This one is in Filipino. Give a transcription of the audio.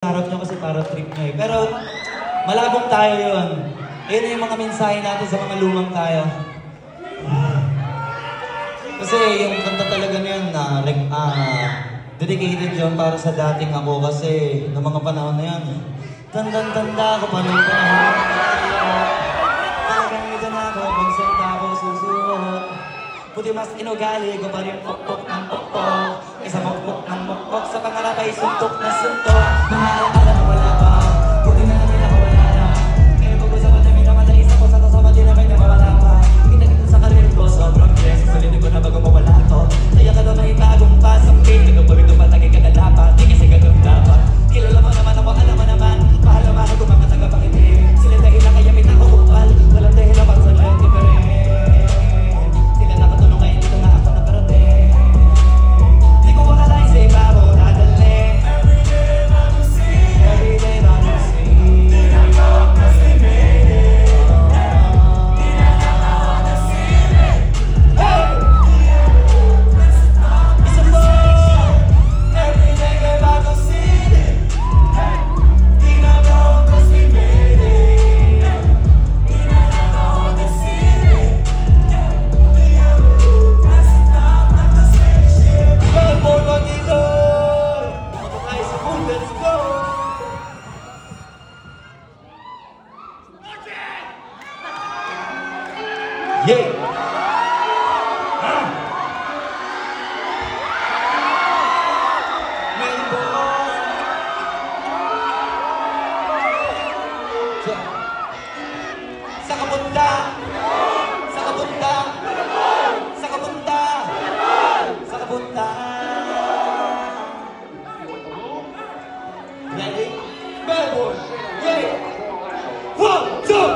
Harap nyo kasi para trip nyo eh. Pero malabong tayo yun. Ayun yung mga mensahe natin sa mga lumang tayo. Kasi yung kanta talaga na yun dedicated yun para sa dating ako kasi noong mga panahon na yun. Tandang-tanda ko pa nung panahon. Talagang ito na ako kung saan ako susuot. Puti mas inugali ko pa rin pokpok ng pokpok. Isa mokpok ng mokpok sa pangarap ay suntok na suntok. Mahal mo wala pa. Puti na namin ako wala na. Ngayon pag-usapan namin na madali sa pusa. Tapos di namin na mawala pa. Kinagin sa karir ko sobrang stress. Palinig ko na bago mawala to. Kaya ka daw may bagong pasangkin. Ikaw pa rin tumatagi ka na dapat. Di kasi ganun dapat. Kilala mo naman ako, alam mo naman. Mahal na mahal ko mga tagapakinig. Sila dahil na kaya may nakakupal. Walang dahil na pang sa lang different. Sila nakatulong ngayon dito na ako nakarating. Di ko makalain sa iba mo nadalhin. Every day I will sing. Yeah! Sa kapunta! Sa kapunta! Sa kapunta! Sa kapunta! Ready? Melbourne! Ready? 1, 2!